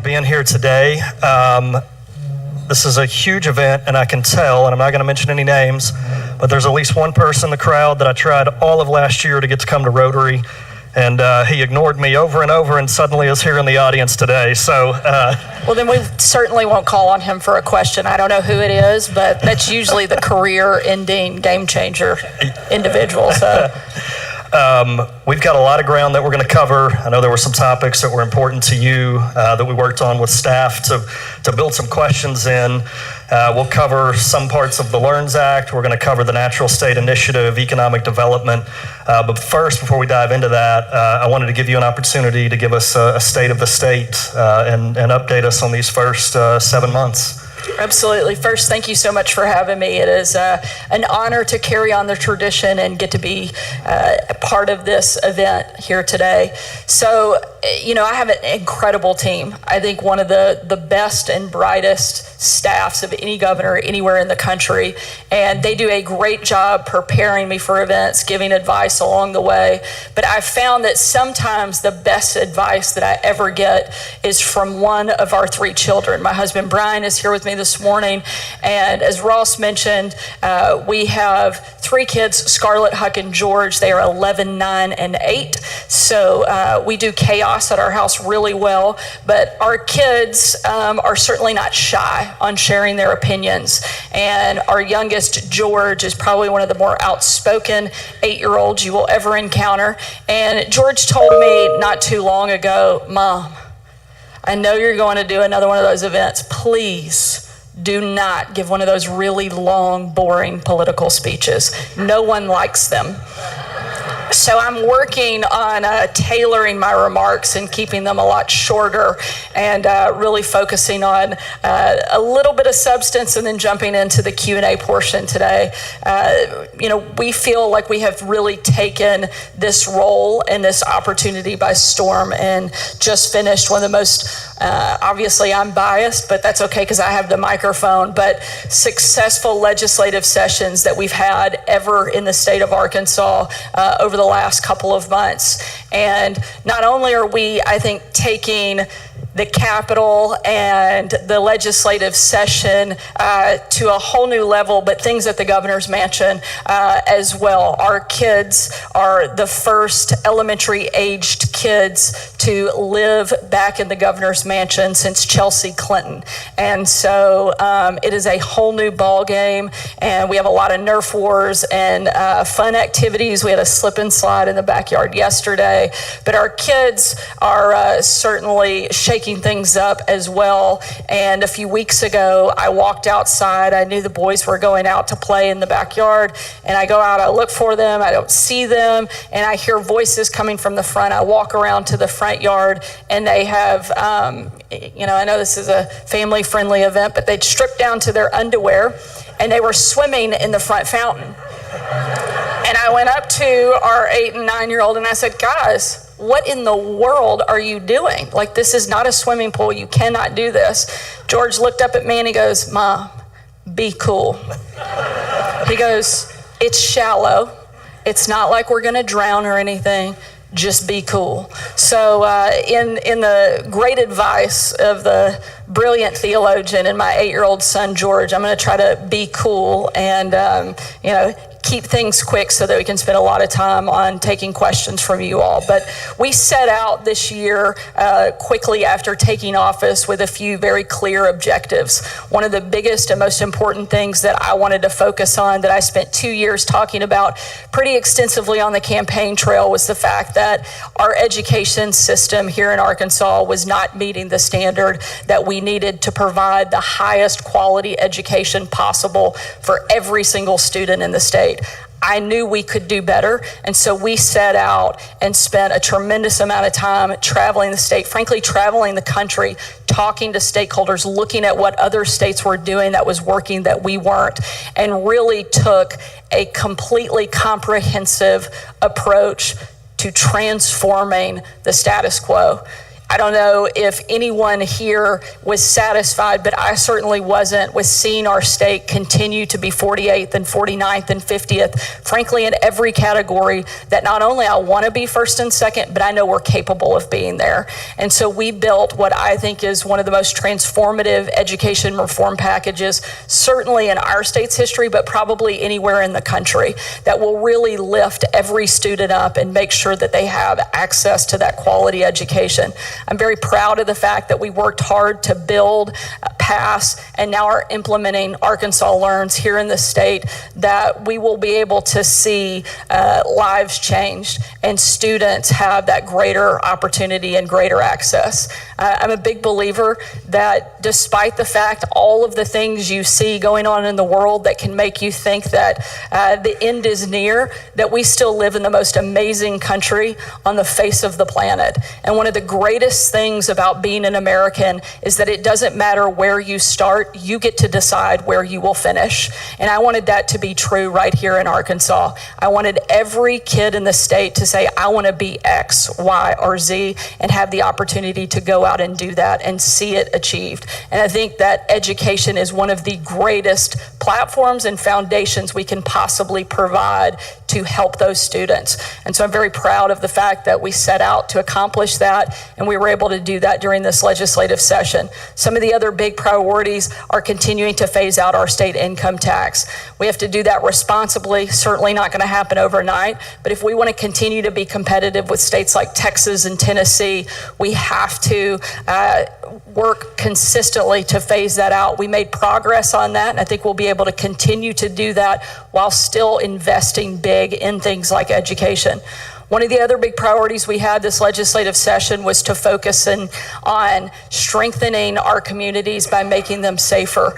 Being here today. This is a huge event, and I can tell, and I'm not going to mention any names, but there's at least one person in the crowd that I tried all of last year to get to come to Rotary, and he ignored me over and over and suddenly is here in the audience today. So, well, then we certainly won't call on him for a question. I don't know who it is, but that's usually the career-ending, game-changer individual. So. We've got a lot of ground that we're going to cover. I know there were some topics that were important to you that we worked on with staff to build some questions in. We'll cover some parts of the LEARNS Act. We're going to cover the Natural State Initiative, economic development. But first, before we dive into that, I wanted to give you an opportunity to give us a state of the state and update us on these first 7 months. Absolutely. First, thank you so much for having me. It is an honor to carry on the tradition and get to be a part of this event here today. So, I have an incredible team. I think one of the best and brightest staffs of any governor anywhere in the country. And they do a great job preparing me for events, giving advice along the way. But I've found that sometimes the best advice that I ever get is from one of our 3 children. My husband, Brian, is here with me this morning. And as Ross mentioned, we have 3 kids, Scarlett, Huck, and George. They are 11, 9, and 8. So we do chaos at our house really well. But our kids are certainly not shy on sharing their opinions. And our youngest, George, is probably one of the more outspoken 8-year-olds you will ever encounter. And George told me not too long ago, "Mom, I know you're going to do another one of those events. Please do not give one of those really long, boring political speeches. No one likes them." So I'm working on tailoring my remarks and keeping them a lot shorter and really focusing on a little bit of substance and then jumping into the Q&A portion today. We feel like we have really taken this role and this opportunity by storm and just finished one of the most, obviously I'm biased, but that's okay because I have the microphone, but successful legislative sessions that we've had ever in the state of Arkansas over the last couple of months. And not only are we, I think, taking the Capitol and the legislative session to a whole new level, but things at the governor's mansion as well. Our kids are the first elementary-aged kids to live back in the governor's mansion since Chelsea Clinton. And so it is a whole new ball game, and we have a lot of Nerf wars and fun activities. We had a slip and slide in the backyard yesterday, but our kids are certainly shaking things up as well. And a few weeks ago, I walked outside. I knew the boys were going out to play in the backyard, and I go out, I look for them, I don't see them, and I hear voices coming from the front. I walk around to the front yard, and they have, I know this is a family-friendly event, but they'd stripped down to their underwear, and they were swimming in the front fountain. And I went up to our 8 and 9-year-old, and I said, "Guys, what in the world are you doing? Like, this is not a swimming pool. You cannot do this." George looked up at me and he goes, "Mom, be cool." He goes, "It's shallow. It's not like we're going to drown or anything. Just be cool." So in the great advice of the brilliant theologian and my 8-year-old son, George, I'm going to try to be cool and, keep things quick so that we can spend a lot of time on taking questions from you all. But we set out this year quickly after taking office with a few very clear objectives. One of the biggest and most important things that I wanted to focus on, that I spent 2 years talking about pretty extensively on the campaign trail, was the fact that our education system here in Arkansas was not meeting the standard that we needed to provide the highest quality education possible for every single student in the state. I knew we could do better, and so we set out and spent a tremendous amount of time traveling the state, frankly, traveling the country, talking to stakeholders, looking at what other states were doing that was working that we weren't, and really took a completely comprehensive approach to transforming the status quo. I don't know if anyone here was satisfied, but I certainly wasn't with seeing our state continue to be 48th and 49th and 50th, frankly, in every category that not only I want to be first and second, but I know we're capable of being there. And so we built what I think is one of the most transformative education reform packages, certainly in our state's history, but probably anywhere in the country, that will really lift every student up and make sure that they have access to that quality education. I'm very proud of the fact that we worked hard to build, pass, and now are implementing Arkansas Learns here in the state, that we will be able to see lives changed and students have that greater opportunity and greater access. I'm a big believer that despite the fact all of the things you see going on in the world that can make you think that the end is near, that we still live in the most amazing country on the face of the planet. And one of the greatest things about being an American is that it doesn't matter where you start, you get to decide where you will finish. And I wanted that to be true right here in Arkansas. I wanted every kid in the state to say, I want to be X, Y, or Z, and have the opportunity to go out and do that and see it achieved. And I think that education is one of the greatest platforms and foundations we can possibly provide to help those students. And so I'm very proud of the fact that we set out to accomplish that, and we were able to do that during this legislative session. Some of the other big priorities are continuing to phase out our state income tax. We have to do that responsibly, certainly not going to happen overnight, but if we want to continue to be competitive with states like Texas and Tennessee, we have to work consistently to phase that out. We made progress on that, and I think we'll be able to continue to do that while still investing big in things like education. One of the other big priorities we had this legislative session was to focus on strengthening our communities by making them safer.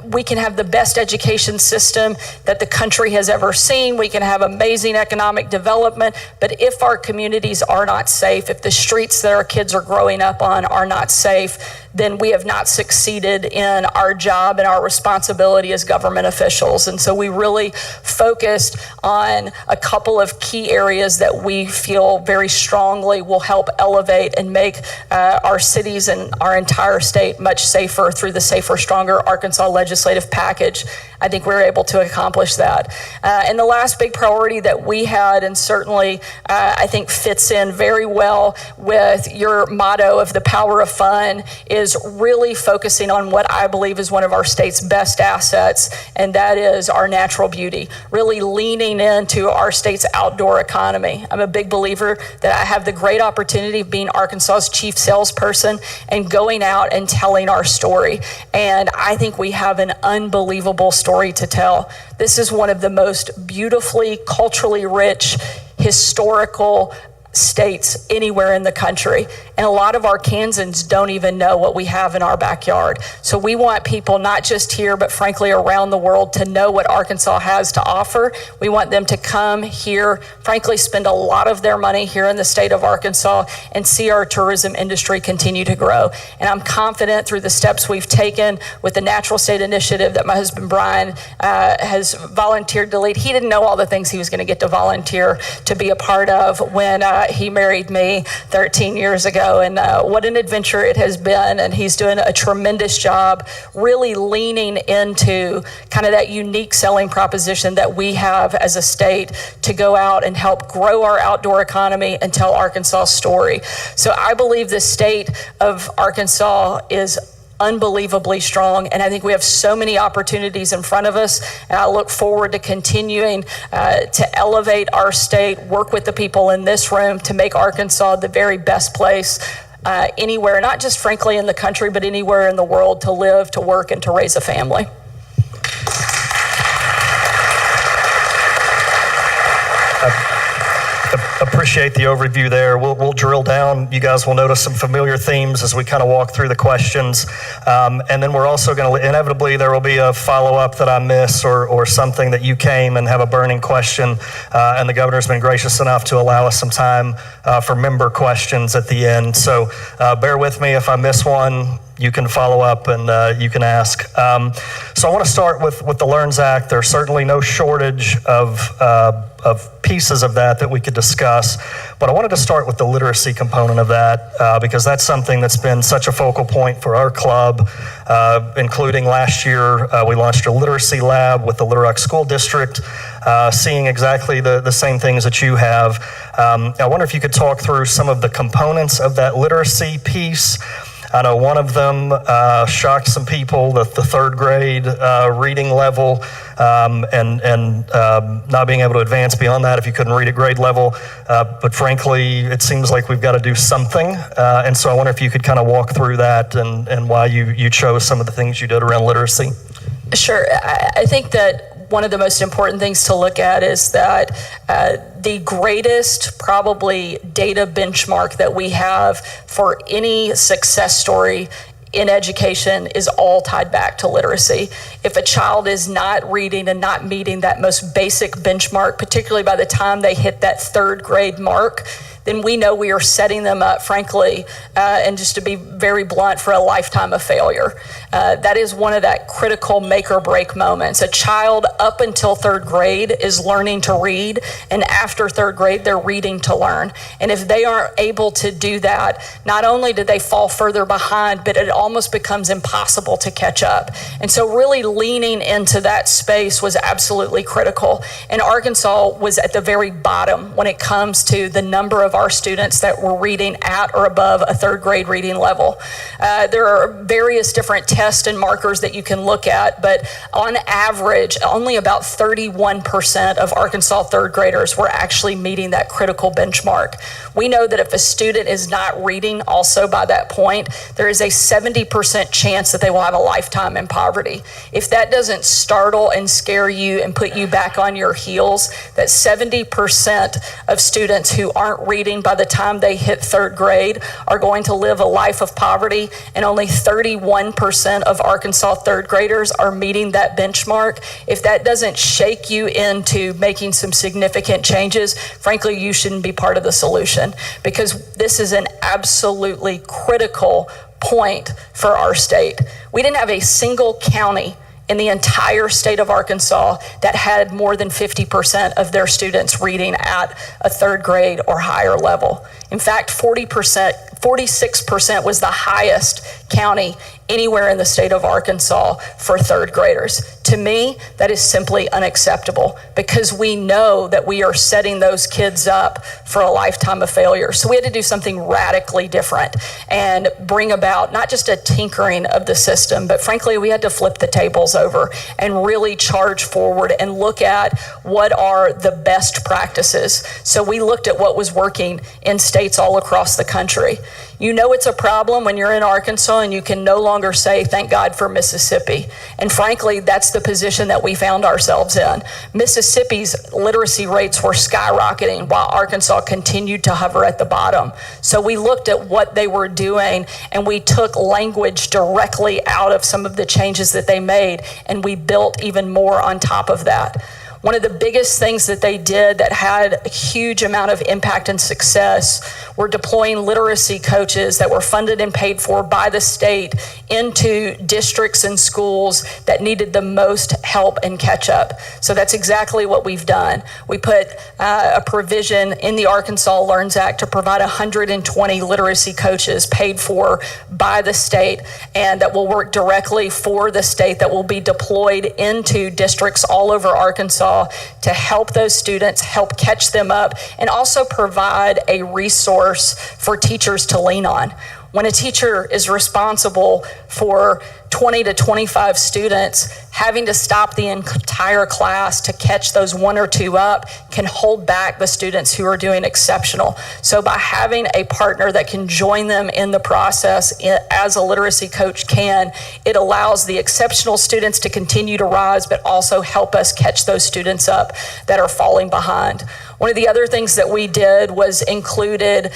We can have the best education system that the country has ever seen. We can have amazing economic development, but if our communities are not safe, if the streets that our kids are growing up on are not safe, then we have not succeeded in our job and our responsibility as government officials. And so we really focused on a couple of key areas that we feel very strongly will help elevate and make our cities and our entire state much safer through the Safer, Stronger Arkansas legislative package. I think we were able to accomplish that. And the last big priority that we had, and certainly I think fits in very well with your motto of the power of fun, is really focusing on what I believe is one of our state's best assets, and that is our natural beauty, really leaning into our state's outdoor economy. I'm a big believer that I have the great opportunity of being Arkansas's chief salesperson and going out and telling our story. And I think we have an unbelievable story to tell. This is one of the most beautifully, culturally rich, historical states anywhere in the country. And a lot of Arkansans don't even know what we have in our backyard. So we want people not just here, but frankly around the world to know what Arkansas has to offer. We want them to come here, frankly spend a lot of their money here in the state of Arkansas and see our tourism industry continue to grow. And I'm confident through the steps we've taken with the Natural State Initiative that my husband Brian has volunteered to lead. He didn't know all the things he was going to get to volunteer to be a part of when he married me 13 years ago. And what an adventure it has been. And he's doing a tremendous job really leaning into kind of that unique selling proposition that we have as a state to go out and help grow our outdoor economy and tell Arkansas' story. So I believe the state of Arkansas is unbelievably strong, and I think we have so many opportunities in front of us, and I look forward to continuing to elevate our state, work with the people in this room to make Arkansas the very best place anywhere, not just frankly in the country, but anywhere in the world to live, to work, and to raise a family. Appreciate the overview there. We'll drill down. You guys will notice some familiar themes as we kind of walk through the questions. And then we're also going to, inevitably, there will be a follow-up that I miss or something that you came and have a burning question. And the governor's been gracious enough to allow us some time for member questions at the end. So bear with me if I miss one. you can follow up and you can ask. So I want to start with the LEARNS Act. There's certainly no shortage of pieces of that we could discuss, but I wanted to start with the literacy component of that because that's something that's been such a focal point for our club, including last year we launched a literacy lab with the Little Rock School District, seeing exactly the same things that you have. I wonder if you could talk through some of the components of that literacy piece. I know one of them shocked some people, the third grade reading level, and not being able to advance beyond that if you couldn't read at grade level. But frankly, it seems like we've got to do something. And so I wonder if you could kind of walk through that and why you chose some of the things you did around literacy. Sure. I think that one of the most important things to look at is that the greatest probably data benchmark that we have for any success story in education is all tied back to literacy. If a child is not reading and not meeting that most basic benchmark, particularly by the time they hit that third grade mark, then we know we are setting them up, frankly, and just to be very blunt, for a lifetime of failure. That is one of that critical make or break moments. A child up until third grade is learning to read, and after third grade, they're reading to learn. And if they aren't able to do that, not only do they fall further behind, but it almost becomes impossible to catch up. And so really leaning into that space was absolutely critical. And Arkansas was at the very bottom when it comes to the number of our students that were reading at or above a third grade reading level. There are various different tests and markers that you can look at, but on average, only about 31% of Arkansas third graders were actually meeting that critical benchmark. We know that if a student is not reading also by that point, there is a 70% chance that they will have a lifetime in poverty. If that doesn't startle and scare you and put you back on your heels, that 70% of students who aren't reading by the time they hit third grade are going to live a life of poverty, and only 31% of Arkansas third graders are meeting that benchmark. If that doesn't shake you into making some significant changes, frankly, you shouldn't be part of the solution, because this is an absolutely critical point for our state. We didn't have a single county in the entire state of Arkansas that had more than 50% of their students reading at a third grade or higher level. In fact, 46% was the highest county anywhere in the state of Arkansas for third graders. To me, that is simply unacceptable, because we know that we are setting those kids up for a lifetime of failure. So we had to do something radically different and bring about not just a tinkering of the system, but frankly, we had to flip the tables over and really charge forward and look at what are the best practices. So we looked at what was working in states all across the country. You know it's a problem when you're in Arkansas and you can no longer say, thank God for Mississippi. And frankly, that's the position that we found ourselves in. Mississippi's literacy rates were skyrocketing while Arkansas continued to hover at the bottom. So we looked at what they were doing, and we took language directly out of some of the changes that they made, and we built even more on top of that. One of the biggest things that they did that had a huge amount of impact and success were deploying literacy coaches that were funded and paid for by the state into districts and schools that needed the most help and catch up. So that's exactly what we've done. We put a provision in the Arkansas LEARNS Act to provide 120 literacy coaches paid for by the state, and that will work directly for the state, that will be deployed into districts all over Arkansas to help those students, help catch them up, and also provide a resource for teachers to lean on. When a teacher is responsible for 20 to 25 students, having to stop the entire class to catch those one or two up can hold back the students who are doing exceptional. So by having a partner that can join them in the process as a literacy coach can, it allows the exceptional students to continue to rise, but also help us catch those students up that are falling behind. One of the other things that we did was included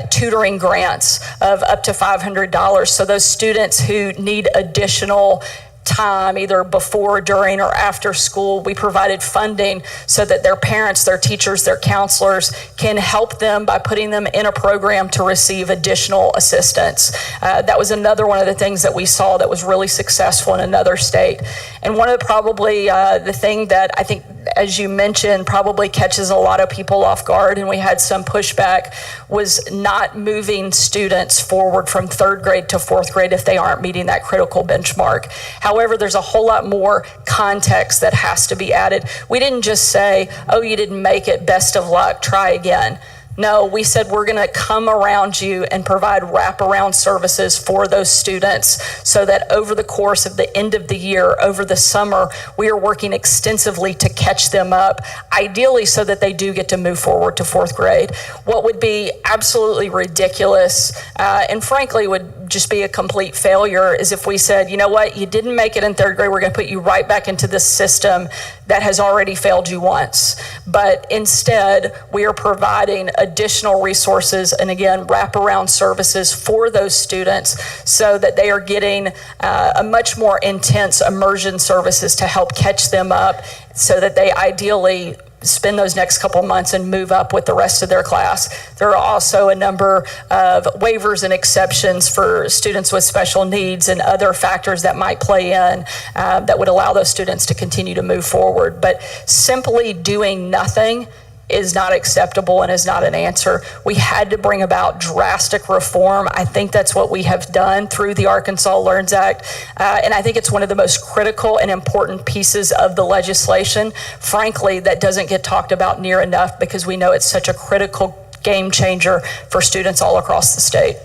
tutoring grants of up to $500. So those students who need additional time, either before, during, or after school. We provided funding so that their parents, their teachers, their counselors can help them by putting them in a program to receive additional assistance. That was another one of the things that we saw that was really successful in another state. And one of the thing that I think, as you mentioned, probably catches a lot of people off guard, and we had some pushback, was not moving students forward from third grade to fourth grade if they aren't meeting that critical benchmark. However, there's a whole lot more context that has to be added. We didn't just say, oh, you didn't make it, best of luck, try again. No, we said we're going to come around you and provide wraparound services for those students so that over the course of the end of the year, over the summer, we are working extensively to catch them up, ideally so that they do get to move forward to fourth grade. What would be absolutely ridiculous and frankly would just be a complete failure is if we said, you know what, you didn't make it in third grade, we're going to put you right back into this system that has already failed you once. But instead, we are providing additional resources and again, wraparound services for those students so that they are getting a much more intense immersion services to help catch them up so that they ideally spend those next couple months and move up with the rest of their class. There are also a number of waivers and exceptions for students with special needs and other factors that might play in that would allow those students to continue to move forward. But simply doing nothing is not acceptable and is not an answer. We had to bring about drastic reform. I think that's what we have done through the Arkansas Learns Act. And I think it's one of the most critical and important pieces of the legislation, frankly, that doesn't get talked about near enough because we know it's such a critical game changer for students all across the state.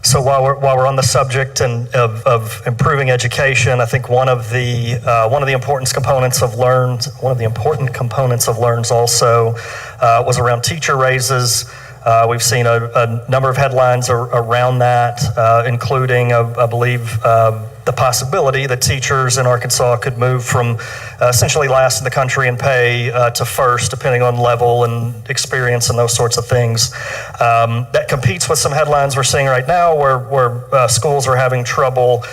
So while we're on the subject of improving education, I think one of the important components of Learns also was around teacher raises. We've seen a number of headlines around that, including, I believe, the possibility that teachers in Arkansas could move from essentially last in the country in pay to first, depending on level and experience and those sorts of things. That competes with some headlines we're seeing right now where schools are having trouble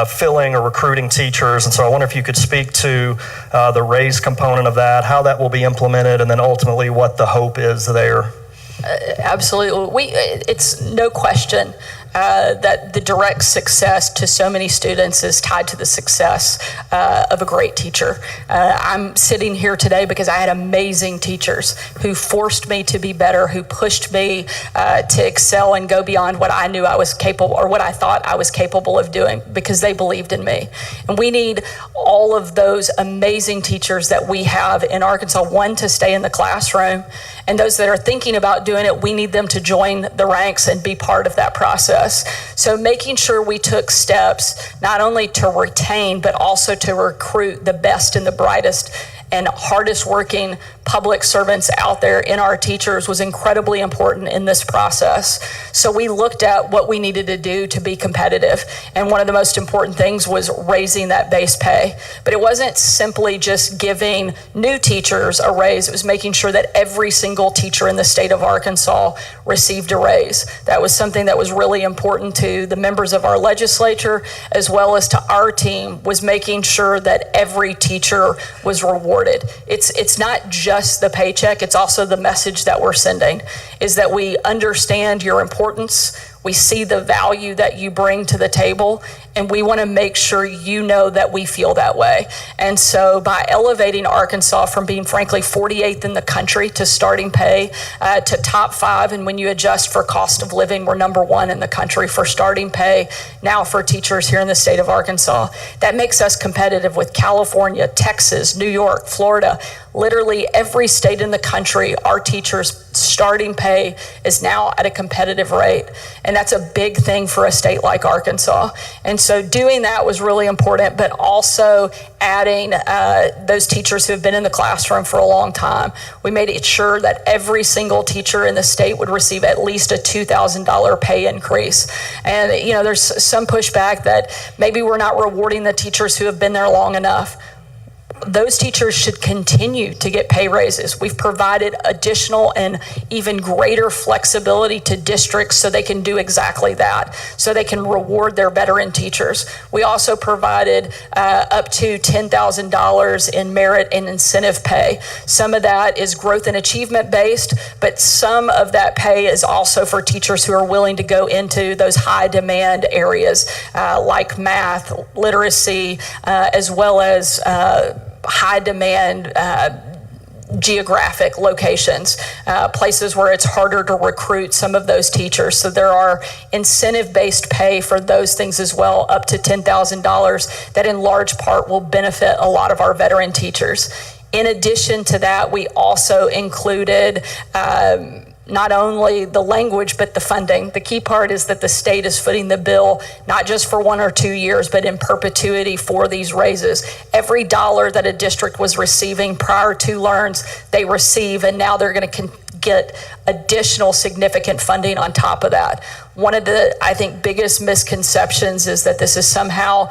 filling or recruiting teachers. And so I wonder if you could speak to the raise component of that, how that will be implemented, and then ultimately what the hope is there. Absolutely. It's no question that the direct success to so many students is tied to the success of a great teacher. I'm sitting here today because I had amazing teachers who forced me to be better, who pushed me to excel and go beyond what I knew I was capable or what I thought I was capable of doing because they believed in me. And we need all of those amazing teachers that we have in Arkansas, one, to stay in the classroom, and those that are thinking about doing it, we need them to join the ranks and be part of that process. So making sure we took steps not only to retain, but also to recruit the best and the brightest and hardest working public servants out there in our teachers was incredibly important in this process. So we looked at what we needed to do to be competitive. And one of the most important things was raising that base pay. But it wasn't simply just giving new teachers a raise. It was making sure that every single teacher in the state of Arkansas received a raise. That was something that was really important to the members of our legislature, as well as to our team, was making sure that every teacher was rewarded. It's not just the paycheck, it's also the message that we're sending, is that we understand your importance, we see the value that you bring to the table, and we want to make sure you know that we feel that way. And so by elevating Arkansas from being frankly 48th in the country to starting pay to top 5, and when you adjust for cost of living, we're number 1 in the country for starting pay now for teachers here in the state of Arkansas. That makes us competitive with California, Texas, New York, Florida. Literally every state in the country, our teachers' starting pay is now at a competitive rate. And that's a big thing for a state like Arkansas. And so doing that was really important, but also adding those teachers who have been in the classroom for a long time. We made it sure that every single teacher in the state would receive at least a $2,000 pay increase. And, you know, there's some pushback that maybe we're not rewarding the teachers who have been there long enough. those teachers should continue to get pay raises. We've provided additional and even greater flexibility to districts so they can do exactly that, so they can reward their veteran teachers. We also provided up to $10,000 in merit and incentive pay. Some of that is growth and achievement based, but some of that pay is also for teachers who are willing to go into those high demand areas like math, literacy, as well as high demand geographic locations, places where it's harder to recruit some of those teachers. So there are incentive-based pay for those things as well, up to $10,000, that in large part will benefit a lot of our veteran teachers. In addition to that, we also included not only the language, but the funding. The key part is that the state is footing the bill, not just for 1 or 2 years, but in perpetuity for these raises. Every dollar that a district was receiving prior to LEARNs, they receive, and now they're going to get additional significant funding on top of that. One of the, I think, biggest misconceptions is that this is somehow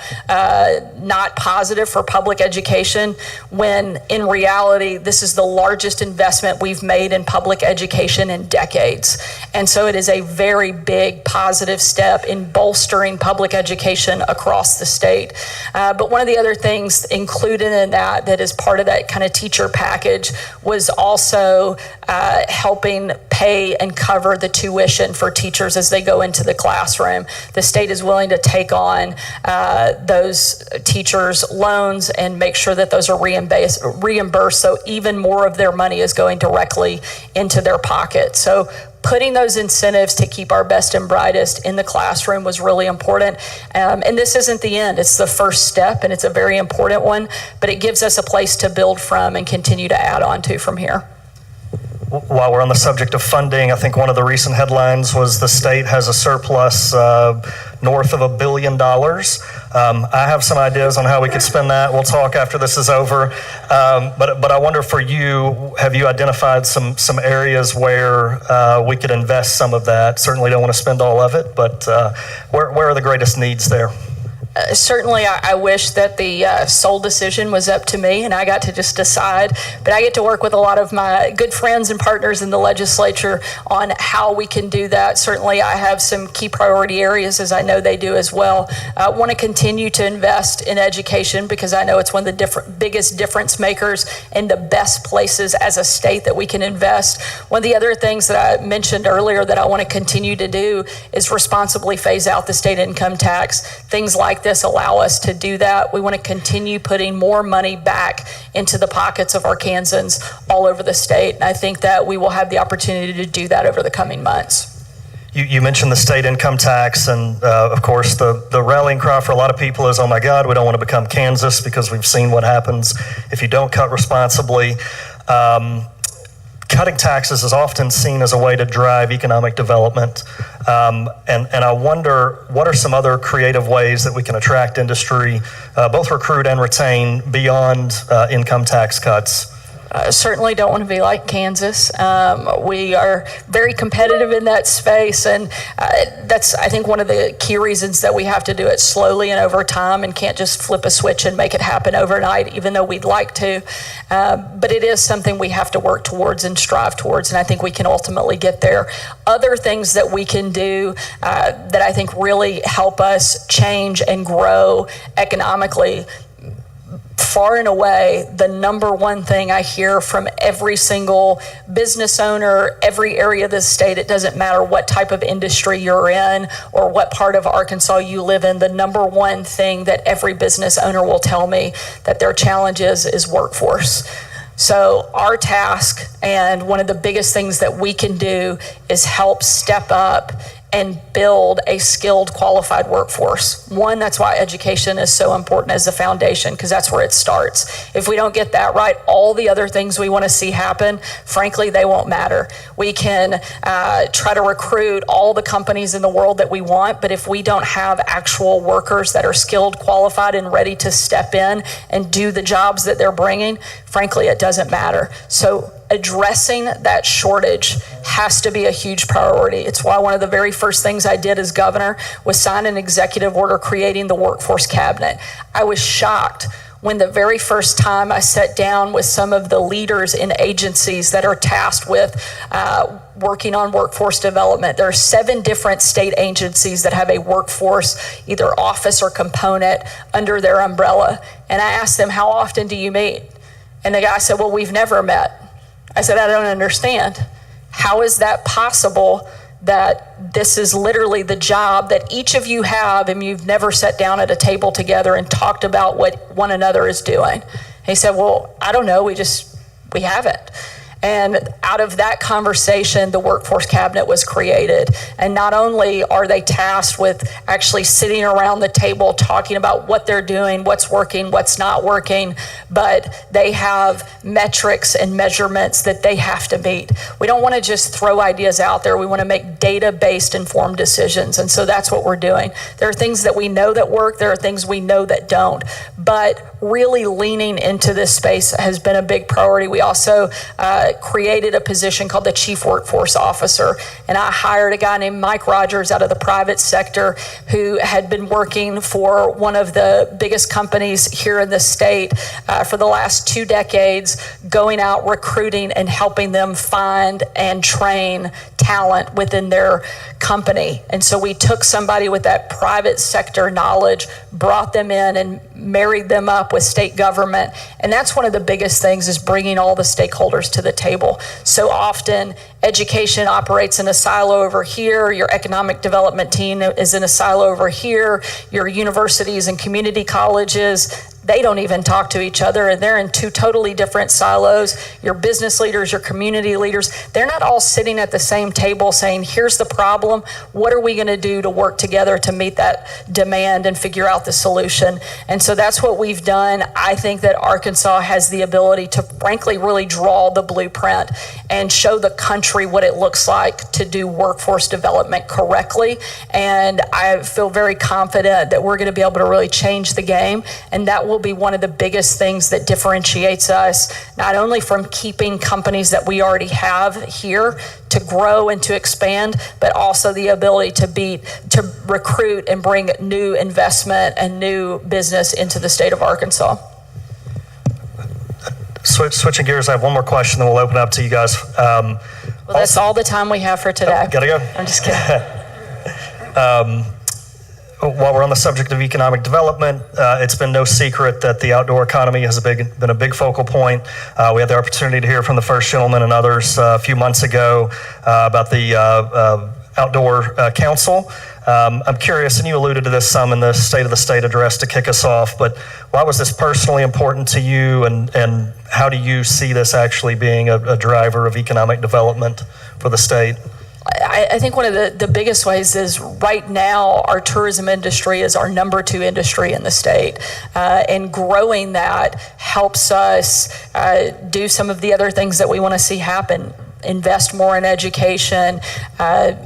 not positive for public education, when in reality, this is the largest investment we've made in public education in decades. And so it is a very big positive step in bolstering public education across the state. But one of the other things included in that is part of that kind of teacher package was also helping pay and cover the tuition for teachers as they go into the classroom. The state is willing to take on those teachers' loans and make sure that those are reimbursed, so even more of their money is going directly into their pocket. So putting those incentives to keep our best and brightest in the classroom was really important. And this isn't the end. It's the first step, and it's a very important one, but it gives us a place to build from and continue to add on to from here. While we're on the subject of funding, I think one of the recent headlines was the state has a surplus north of $1 billion. I have some ideas on how we could spend that. We'll talk after this is over. But I wonder for you, have you identified some areas where we could invest some of that? Certainly don't want to spend all of it, but where are the greatest needs there? Certainly, I wish that the sole decision was up to me and I got to just decide, but I get to work with a lot of my good friends and partners in the legislature on how we can do that. Certainly, I have some key priority areas, as I know they do as well. I want to continue to invest in education because I know it's one of the biggest difference makers and the best places as a state that we can invest. One of the other things that I mentioned earlier that I want to continue to do is responsibly phase out the state income tax. Things like this allow us to do that. We want to continue putting more money back into the pockets of Arkansans all over the state. And I think that we will have the opportunity to do that over the coming months. You mentioned the state income tax, and of course the rallying cry for a lot of people is, oh my God, we don't want to become Kansas, because we've seen what happens if you don't cut responsibly. Cutting taxes is often seen as a way to drive economic development. And I wonder, what are some other creative ways that we can attract industry, both recruit and retain, beyond income tax cuts? Certainly don't want to be like Kansas. We are very competitive in that space, and that's, I think, one of the key reasons that we have to do it slowly and over time and can't just flip a switch and make it happen overnight, even though we'd like to. But it is something we have to work towards and strive towards, and I think we can ultimately get there. Other things that we can do that I think really help us change and grow economically, far and away, the number one thing I hear from every single business owner, every area of the state, it doesn't matter what type of industry you're in or what part of Arkansas you live in, the number one thing that every business owner will tell me that their challenge is workforce. So our task, and one of the biggest things that we can do, is help step up and build a skilled, qualified workforce. One, that's why education is so important as a foundation, because that's where it starts. If we don't get that right, all the other things we want to see happen, frankly, they won't matter. We can try to recruit all the companies in the world that we want, but if we don't have actual workers that are skilled, qualified, and ready to step in and do the jobs that they're bringing, frankly, it doesn't matter. So addressing that shortage has to be a huge priority. It's why one of the very first things I did as governor was sign an executive order creating the workforce cabinet. I was shocked when the very first time I sat down with some of the leaders in agencies that are tasked with working on workforce development. There are 7 different state agencies that have a workforce, either office or component, under their umbrella. And I asked them, how often do you meet? And the guy said, well, we've never met. I said, I don't understand. How is that possible that this is literally the job that each of you have and you've never sat down at a table together and talked about what one another is doing? And he said, well, I don't know, we haven't. And out of that conversation, the workforce cabinet was created. And not only are they tasked with actually sitting around the table talking about what they're doing, what's working, what's not working, but they have metrics and measurements that they have to meet. We don't want to just throw ideas out there. We want to make data-based informed decisions. And so that's what we're doing. There are things that we know that work. There are things we know that don't. But really leaning into this space has been a big priority. We also created a position called the Chief Workforce Officer, and I hired a guy named Mike Rogers out of the private sector who had been working for one of the biggest companies here in the state for the last 2 decades, going out recruiting and helping them find and train talent within their company. And so we took somebody with that private sector knowledge, brought them in and married them up with state government. And that's one of the biggest things, is bringing all the stakeholders to the table. So often education operates in a silo over here, your economic development team is in a silo over here, your universities and community colleges, they don't even talk to each other, and they're in 2 totally different silos. Your business leaders, your community leaders, they're not all sitting at the same table saying, here's the problem, what are we going to do to work together to meet that demand and figure out the solution? And so that's what we've done. I think that Arkansas has the ability to frankly really draw the blueprint and show the country what it looks like to do workforce development correctly. And I feel very confident that we're going to be able to really change the game, and that will be one of the biggest things that differentiates us, not only from keeping companies that we already have here to grow and to expand, but also the ability to recruit and bring new investment and new business into the state of Arkansas. Switching gears, I have one more question, then we'll open up to you guys. Well, that's all the time we have for today. Oh, gotta go. I'm just kidding. While we're on the subject of economic development, it's been no secret that the outdoor economy has been a big focal point. We had the opportunity to hear from the first gentleman and others a few months ago about the Outdoor Council. I'm curious, and you alluded to this some in the State of the State address to kick us off, but why was this personally important to you, and how do you see this actually being a driver of economic development for the state? I think one of the biggest ways is right now our tourism industry is our number 2 industry in the state, and growing that helps us do some of the other things that we want to see happen. Invest more in education,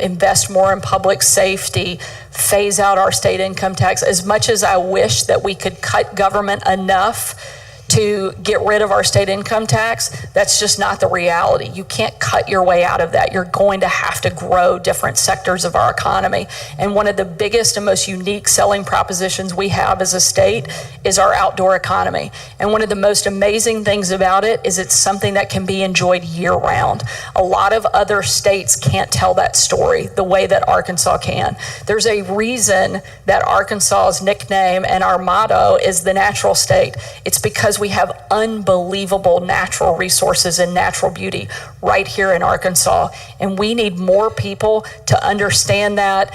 invest more in public safety, phase out our state income tax. As much as I wish that we could cut government enough to get rid of our state income tax, that's just not the reality. You can't cut your way out of that. You're going to have to grow different sectors of our economy. And one of the biggest and most unique selling propositions we have as a state is our outdoor economy. And one of the most amazing things about it is it's something that can be enjoyed year-round. A lot of other states can't tell that story the way that Arkansas can. There's a reason that Arkansas's nickname and our motto is the natural state. It's because we have unbelievable natural resources and natural beauty right here in Arkansas. And we need more people to understand that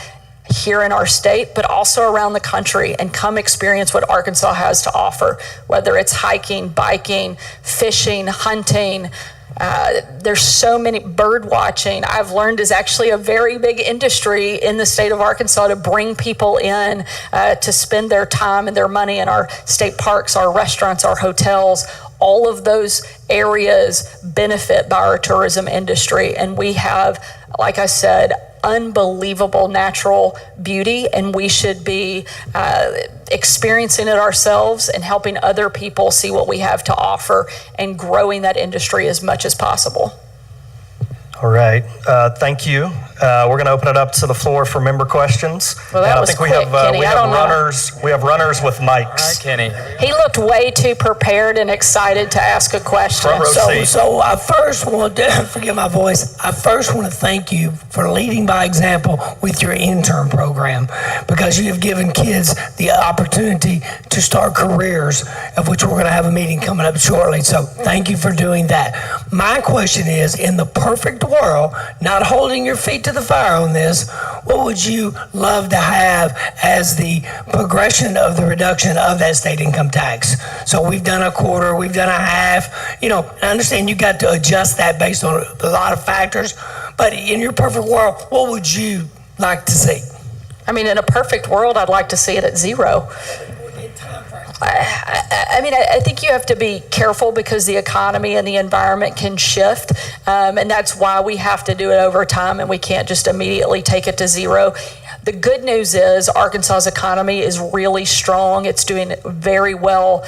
here in our state, but also around the country, and come experience what Arkansas has to offer, whether it's hiking, biking, fishing, hunting. There's so many, bird watching, I've learned is actually a very big industry in the state of Arkansas to bring people in to spend their time and their money in our state parks, our restaurants, our hotels. All of those areas benefit by our tourism industry. And we have, like I said, unbelievable natural beauty, and we should be experiencing it ourselves and helping other people see what we have to offer and growing that industry as much as possible. All right. Thank you. We're going to open it up to the floor for member questions. Well, that and was I think quick, Kenny. we I have don't know. runners. We have runners with mics. Hi, Kenny. He looked way too prepared and excited to ask a question. Front row seat. So I first want to, forgive my voice, I first want to thank you for leading by example with your intern program, because you have given kids the opportunity to start careers, of which we're going to have a meeting coming up shortly. So thank you for doing that. My question is, in the perfect world, not holding your feet to the fire on this, what would you love to have as the progression of the reduction of that state income tax? So we've done a quarter, we've done a half. You know, I understand you got to adjust that based on a lot of factors, but in your perfect world, what would you like to see? I mean, in a perfect world, I'd like to see it at zero. I think you have to be careful because the economy and the environment can shift, and that's why we have to do it over time, and we can't just immediately take it to zero. The good news is Arkansas's economy is really strong. It's doing very well.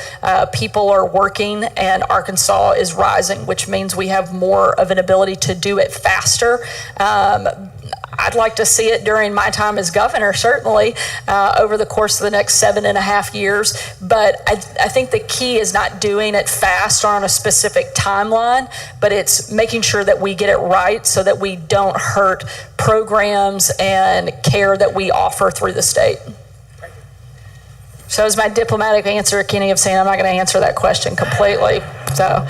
People are working, and Arkansas is rising, which means we have more of an ability to do it faster. I'd like to see it during my time as governor, certainly, over the course of the next 7.5 years. But I think the key is not doing it fast or on a specific timeline, but it's making sure that we get it right so that we don't hurt programs and care that we offer through the state. So is my diplomatic answer, Kenny, of saying I'm not going to answer that question completely. So.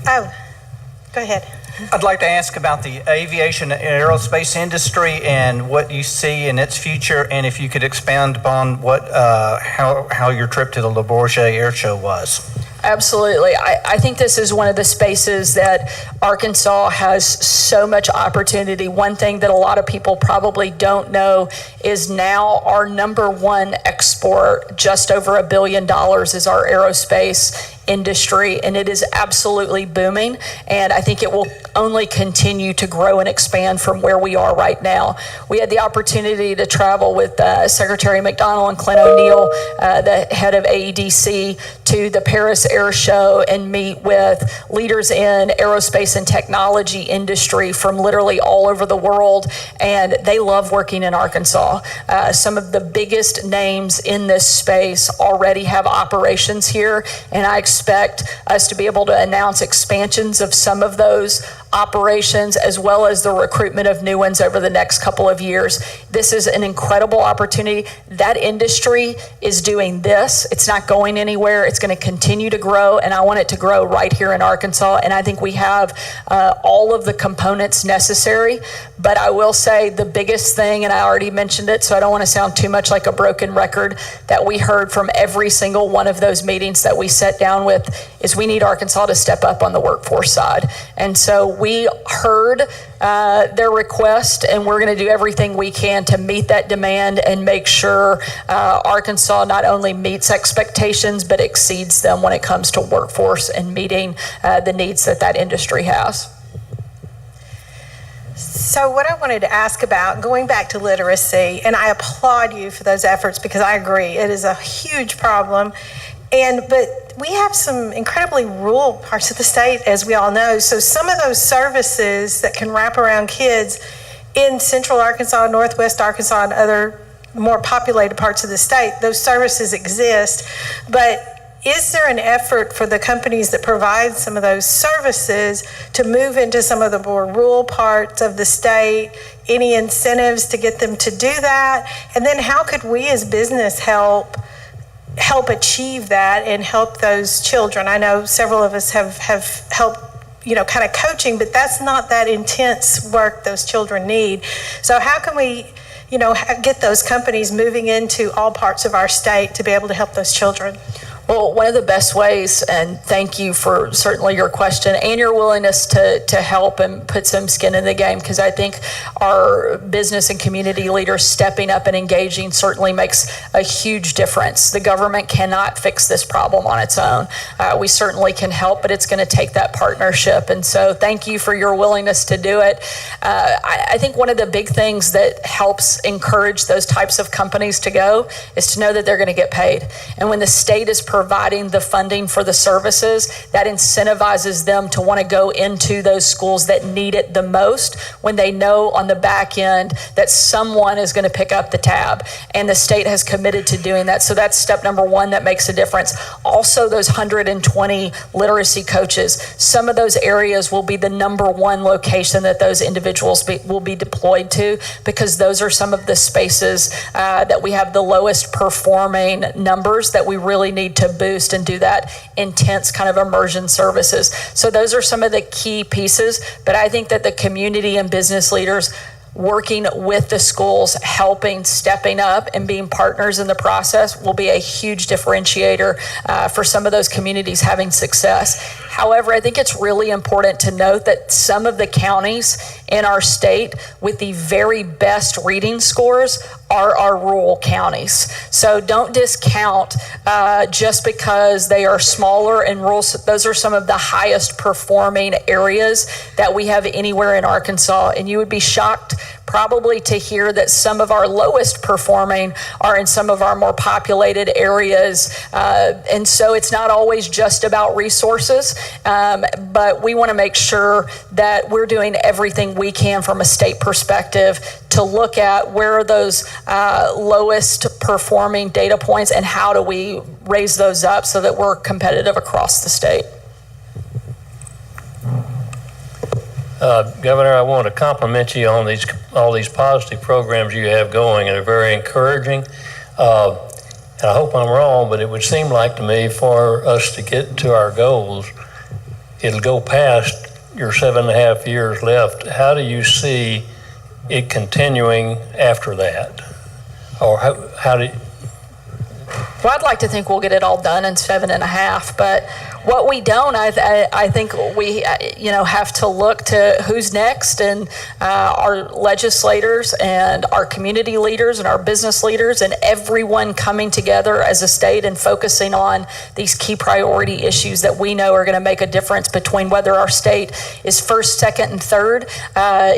Oh, go ahead. I'd like to ask about the aviation and aerospace industry and what you see in its future, and if you could expand upon what how your trip to the Le Bourget Air Show was. Absolutely. I think this is one of the spaces that Arkansas has so much opportunity. One thing that a lot of people probably don't know is now our number one export, just over $1 billion, is our aerospace industry, and it is absolutely booming, and I think it will only continue to grow and expand from where we are right now. We had the opportunity to travel with Secretary McDonnell and Clint O'Neill, the head of AEDC, to the Paris Air Show and meet with leaders in aerospace and technology industry from literally all over the world, and they love working in Arkansas. Some of the biggest names in this space already have operations here, and I expect us to be able to announce expansions of some of those operations as well as the recruitment of new ones over the next couple of years. This is an incredible opportunity. That industry is doing this. It's not going anywhere. It's going to continue to grow, and I want it to grow right here in Arkansas, and I think we have all of the components necessary. But I will say the biggest thing, and I already mentioned it, so I don't want to sound too much like a broken record, that we heard from every single one of those meetings that we sat down with is we need Arkansas to step up on the workforce side. And so we heard their request, and we're going to do everything we can to meet that demand and make sure Arkansas not only meets expectations but exceeds them when it comes to workforce and meeting the needs that that industry has. So what I wanted to ask about, going back to literacy, and I applaud you for those efforts because I agree, it is a huge problem. But we have some incredibly rural parts of the state, as we all know. So some of those services that can wrap around kids in central Arkansas, northwest Arkansas, and other more populated parts of the state, those services exist. But is there an effort for the companies that provide some of those services to move into some of the more rural parts of the state? Any incentives to get them to do that? And then how could we as business help achieve that and help those children? I know several of us have helped, kind of coaching, but that's not that intense work those children need. So how can we, get those companies moving into all parts of our state to be able to help those children? Well, one of the best ways, and thank you for certainly your question and your willingness to help and put some skin in the game, because I think our business and community leaders stepping up and engaging certainly makes a huge difference. The government cannot fix this problem on its own. We certainly can help, but it's going to take that partnership. And so thank you for your willingness to do it. I think one of the big things that helps encourage those types of companies to go is to know that they're going to get paid. And when the state is providing providing the funding for the services, that incentivizes them to want to go into those schools that need it the most when they know on the back end that someone is going to pick up the tab. And the state has committed to doing that. So that's step number one that makes a difference. Also, those 120 literacy coaches, some of those areas will be the number one location that those individuals will be deployed to, because those are some of the spaces that we have the lowest performing numbers that we really need to boost and do that intense kind of immersion services. So those are some of the key pieces, but I think that the community and business leaders working with the schools, helping, stepping up, and being partners in the process will be a huge differentiator for some of those communities having success. However, I think it's really important to note that some of the counties in our state with the very best reading scores are our rural counties. So don't discount just because they are smaller and rural. Those are some of the highest performing areas that we have anywhere in Arkansas. And you would be shocked probably to hear that some of our lowest performing are in some of our more populated areas. And so it's not always just about resources, but we want to make sure that we're doing everything we can from a state perspective to look at where are those lowest performing data points and how do we raise those up so that we're competitive across the state. Governor, I want to compliment you on all these positive programs you have going, and they're very encouraging. And I hope I'm wrong, but it would seem like to me for us to get to our goals, it'll go past your 7.5 years left. How do you see it continuing after that? Or how do you... Well, I'd like to think we'll get it all done in 7.5, but what we don't, I think we have to look to who's next, and our legislators and our community leaders and our business leaders and everyone coming together as a state and focusing on these key priority issues that we know are going to make a difference between whether our state is first, second, and third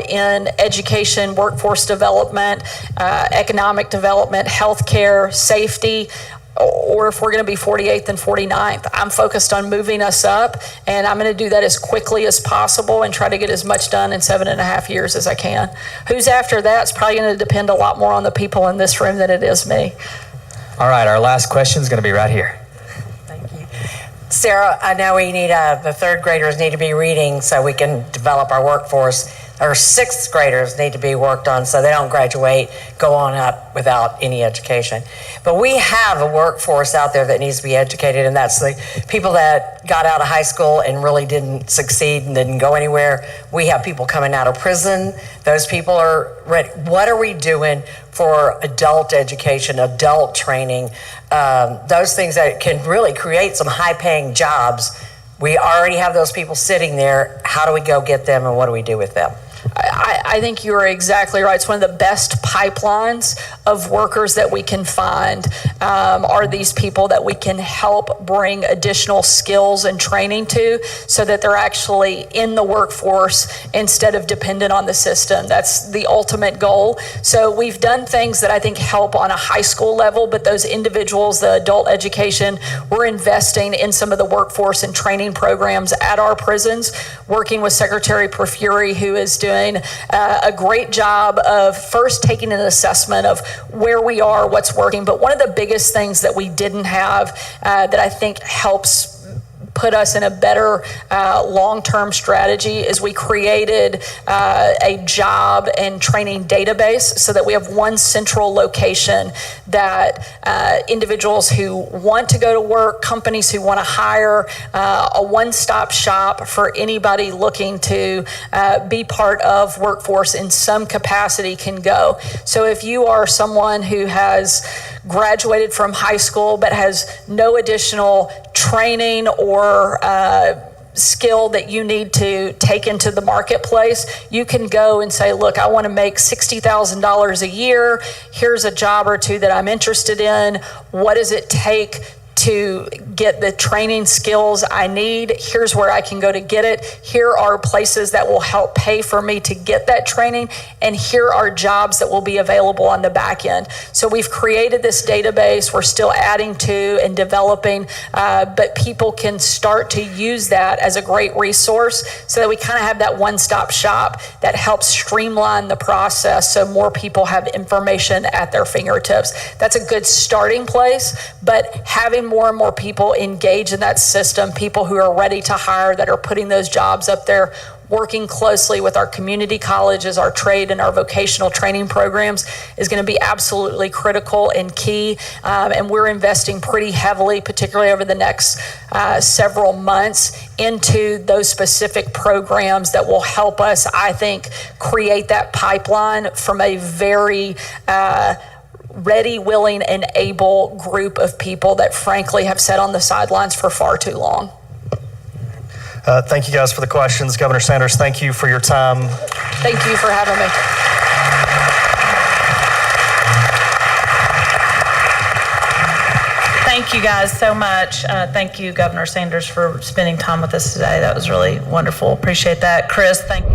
in education, workforce development, economic development, healthcare, safety, or if we're going to be 48th and 49th. I'm focused on moving us up, and I'm going to do that as quickly as possible and try to get as much done in 7.5 years as I can. Who's after that is probably going to depend a lot more on the people in this room than it is me. All right, our last question is going to be right here. Thank you. Sarah, I know we need the third graders need to be reading so we can develop our workforce. Our sixth graders need to be worked on so they don't graduate, go on up without any education. But we have a workforce out there that needs to be educated, and that's the people that got out of high school and really didn't succeed and didn't go anywhere. We have people coming out of prison. Those people are ready. What are we doing for adult education, adult training, those things that can really create some high-paying jobs? We already have those people sitting there. How do we go get them, and what do we do with them? I think you are exactly right. It's one of the best pipelines of workers that we can find are these people that we can help bring additional skills and training to so that they're actually in the workforce instead of dependent on the system. That's the ultimate goal. So we've done things that I think help on a high school level, but those individuals, the adult education, we're investing in some of the workforce and training programs at our prisons, working with Secretary Profuri, who is doing a great job of first taking an assessment of where we are, what's working. But one of the biggest things that we didn't have that I think helps put us in a better long-term strategy is we created a job and training database so that we have one central location that individuals who want to go to work, companies who want to hire, a one-stop shop for anybody looking to be part of workforce in some capacity can go. So if you are someone who has graduated from high school but has no additional training or skill that you need to take into the marketplace, you can go and say, look, I want to make $60,000 a year. Here's a job or two that I'm interested in. What does it take to get the training skills I need. Here's where I can go to get it. Here are places that will help pay for me to get that training. And here are jobs that will be available on the back end. So we've created this database. We're still adding to and developing, but people can start to use that as a great resource so that we kind of have that one-stop shop that helps streamline the process so more people have information at their fingertips. That's a good starting place, but having more and more people engage in that system, people who are ready to hire, that are putting those jobs up there, working closely with our community colleges, our trade and our vocational training programs is going to be absolutely critical and key. And we're investing pretty heavily, particularly over the next several months, into those specific programs that will help us, I think, create that pipeline from a very ready, willing, and able group of people that frankly have sat on the sidelines for far too long. Thank you guys for the questions. Governor Sanders, thank you for your time. Thank you for having me. Thank you guys so much. Thank you, Governor Sanders, for spending time with us today. That was really wonderful. Appreciate that. Chris, thank you.